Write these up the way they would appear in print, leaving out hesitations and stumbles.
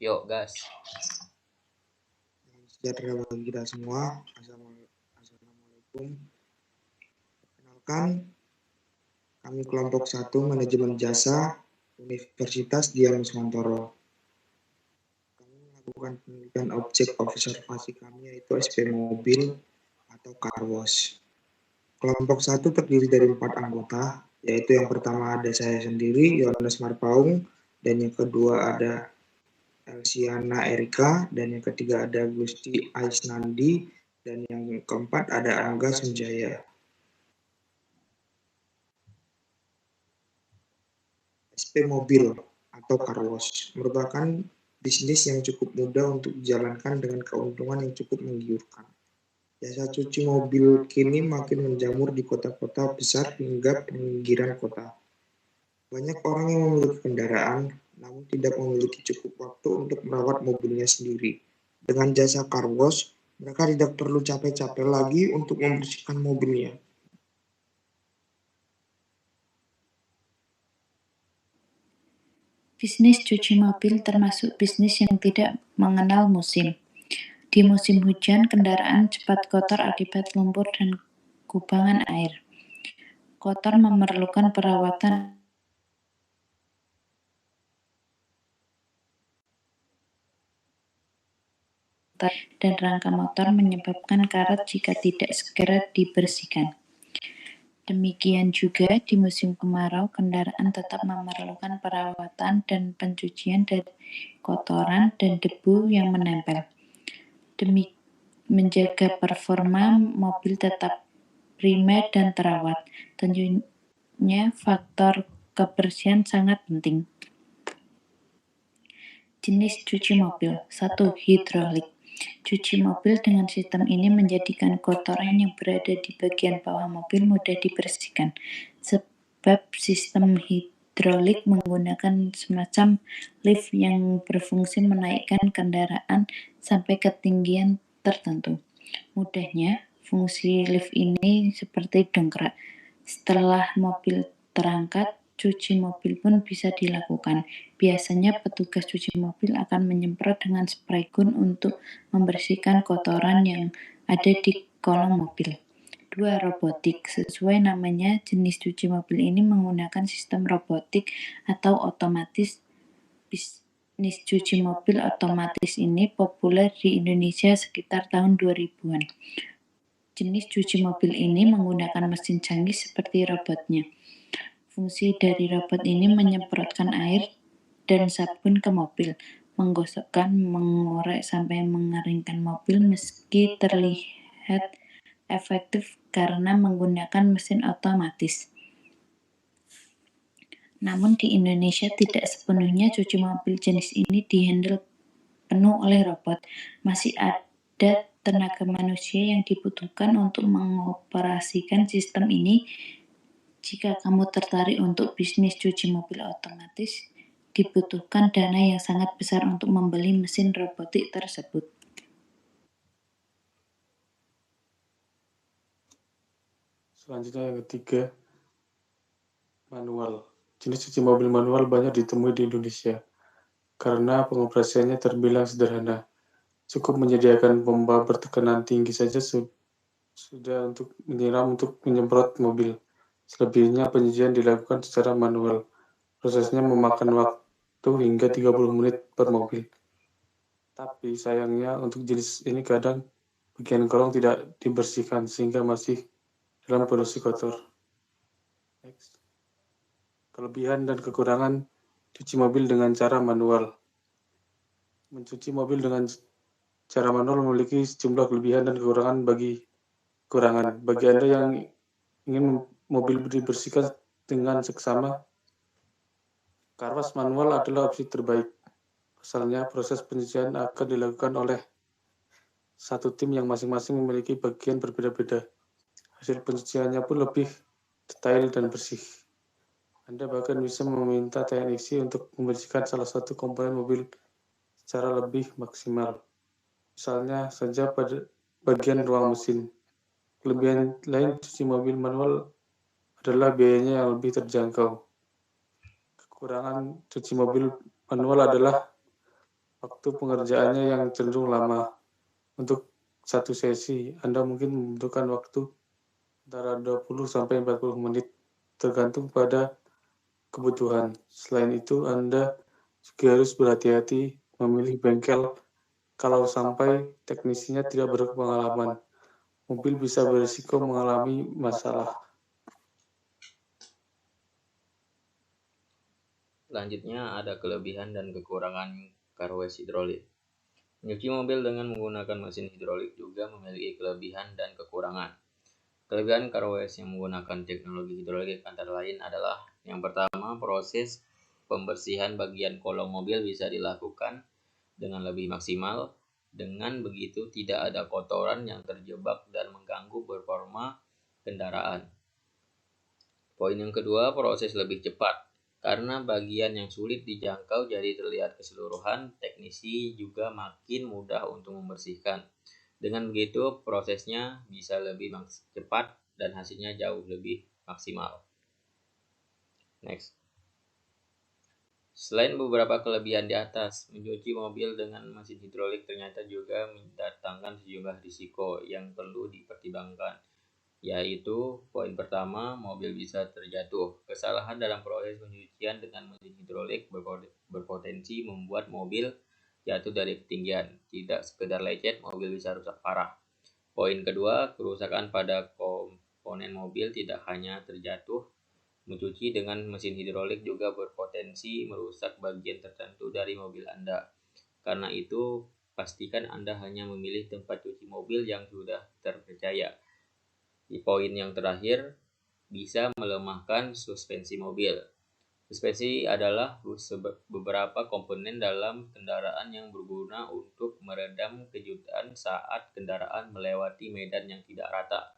Yuk, gas. Sejahtera bagi kita semua. Assalamualaikum. Perkenalkan, kami kelompok 1 Manajemen Jasa Universitas Dian Nuswantoro. Kami melakukan penelitian objek observasi kami yaitu SP mobil atau car wash. Kelompok 1 terdiri dari 4 anggota, yaitu yang pertama ada saya sendiri, Yohanes Marpaung, dan yang kedua ada Elsiana Erika, dan yang ketiga ada Gusti Aisnandi, dan yang keempat ada Angga Sunjaya. SP mobil atau car wash merupakan bisnis yang cukup mudah untuk dijalankan dengan keuntungan yang cukup menggiurkan. Jasa cuci mobil kini makin menjamur di kota-kota besar hingga pinggiran kota. Banyak orang yang memiliki kendaraan, namun tidak memiliki cukup waktu untuk merawat mobilnya sendiri. Dengan jasa car wash, mereka tidak perlu capek-capek lagi untuk membersihkan mobilnya. Bisnis cuci mobil termasuk bisnis yang tidak mengenal musim. Di musim hujan, kendaraan cepat kotor akibat lumpur dan kubangan air. Kotor memerlukan perawatan dan rangka motor menyebabkan karat jika tidak segera dibersihkan. Demikian juga di musim kemarau, kendaraan tetap memerlukan perawatan dan pencucian dari kotoran dan debu yang menempel. Demi menjaga performa mobil tetap prima dan terawat. Tentunya faktor kebersihan sangat penting. Jenis cuci mobil. 1. Hidrolik. Cuci mobil dengan sistem ini menjadikan kotoran yang berada di bagian bawah mobil mudah dibersihkan, sebab sistem hidrolik menggunakan semacam lift yang berfungsi menaikkan kendaraan sampai ketinggian tertentu. Mudahnya, fungsi lift ini seperti dongkrak. Setelah mobil terangkat, cuci mobil pun bisa dilakukan. Biasanya petugas cuci mobil akan menyemprot dengan spray gun untuk membersihkan kotoran yang ada di kolong mobil. 2. Robotik. Sesuai namanya, jenis cuci mobil ini menggunakan sistem robotik atau otomatis. Bisnis cuci mobil otomatis ini populer di Indonesia sekitar tahun 2000-an. Jenis cuci mobil ini menggunakan mesin canggih seperti robotnya. Fungsi dari robot ini menyemprotkan air dan sabun ke mobil, menggosokkan, mengorek sampai mengeringkan mobil meski terlihat efektif karena menggunakan mesin otomatis. Namun di Indonesia tidak sepenuhnya cuci mobil jenis ini dihandle penuh oleh robot. Masih ada tenaga manusia yang dibutuhkan untuk mengoperasikan sistem ini. Jika kamu tertarik untuk bisnis cuci mobil otomatis, dibutuhkan dana yang sangat besar untuk membeli mesin robotik tersebut. Selanjutnya yang ketiga, manual. Jenis cuci mobil manual banyak ditemui di Indonesia karena pengoperasiannya terbilang sederhana. Cukup menyediakan pompa bertekanan tinggi saja sudah untuk menyiram untuk menyemprot mobil. Selebihnya pencucian dilakukan secara manual. Prosesnya memakan waktu hingga 30 menit per mobil. Tapi sayangnya untuk jenis ini kadang bagian kolong tidak dibersihkan sehingga masih dalam kondisi kotor. Next. Kelebihan dan kekurangan cuci mobil dengan cara manual. Mencuci mobil dengan cara manual memiliki sejumlah kelebihan dan kekurangan. Bagi Anda yang ingin mobil dibersihkan dengan seksama, car wash manual adalah opsi terbaik. Pasalnya, proses pencucian akan dilakukan oleh satu tim yang masing-masing memiliki bagian berbeda-beda. Hasil pencuciannya pun lebih detail dan bersih. Anda bahkan bisa meminta teknisi untuk membersihkan salah satu komponen mobil secara lebih maksimal. Misalnya saja pada bagian ruang mesin. Kelebihan lain cuci mobil manual adalah biayanya yang lebih terjangkau. Kekurangan cuci mobil manual adalah waktu pengerjaannya yang cenderung lama. Untuk satu sesi, Anda mungkin membutuhkan waktu antara 20 sampai 40 menit, tergantung pada kebutuhan. Selain itu, Anda juga harus berhati-hati memilih bengkel kalau sampai teknisinya tidak berpengalaman. Mobil bisa berisiko mengalami masalah. Selanjutnya ada kelebihan dan kekurangan car wash hidrolik. Mencuci mobil dengan menggunakan mesin hidrolik juga memiliki kelebihan dan kekurangan. Kelebihan car wash yang menggunakan teknologi hidrolik antara lain adalah yang pertama, proses pembersihan bagian kolong mobil bisa dilakukan dengan lebih maksimal. Dengan begitu tidak ada kotoran yang terjebak dan mengganggu performa kendaraan. Poin yang kedua, proses lebih cepat. Karena bagian yang sulit dijangkau jadi terlihat keseluruhan, teknisi juga makin mudah untuk membersihkan. Dengan begitu, prosesnya bisa lebih cepat dan hasilnya jauh lebih maksimal. Next. Selain beberapa kelebihan di atas, mencuci mobil dengan mesin hidrolik ternyata juga mendatangkan sejumlah risiko yang perlu dipertimbangkan. Yaitu, poin pertama, mobil bisa terjatuh. Kesalahan dalam proses pencucian dengan mesin hidrolik berpotensi membuat mobil jatuh dari ketinggian. Tidak sekedar lecet, mobil bisa rusak parah. Poin kedua, kerusakan pada komponen mobil tidak hanya terjatuh. Mencuci dengan mesin hidrolik juga berpotensi merusak bagian tertentu dari mobil Anda. Karena itu, pastikan Anda hanya memilih tempat cuci mobil yang sudah terpercaya. Di poin yang terakhir, bisa melemahkan suspensi mobil. Suspensi adalah beberapa komponen dalam kendaraan yang berguna untuk meredam kejutan saat kendaraan melewati medan yang tidak rata.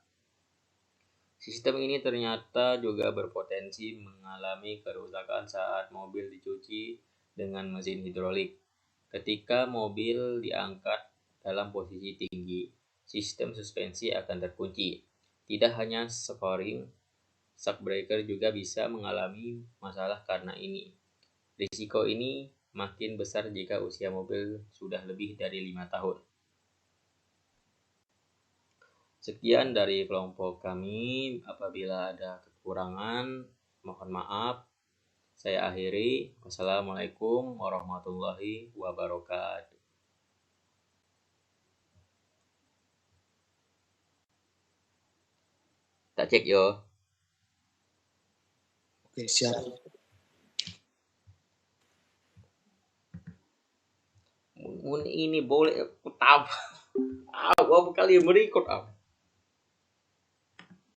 Sistem ini ternyata juga berpotensi mengalami kerusakan saat mobil dicuci dengan mesin hidrolik. Ketika mobil diangkat dalam posisi tinggi, sistem suspensi akan terkunci. Tidak hanya scoring, shock breaker juga bisa mengalami masalah karena ini. Risiko ini makin besar jika usia mobil sudah lebih dari 5 tahun. Sekian dari kelompok kami. Apabila ada kekurangan, mohon maaf. Saya akhiri. Wassalamualaikum warahmatullahi wabarakatuh. Tak cek yo. Oke, siap. Ini boleh aku tahu. Aku kali berikut.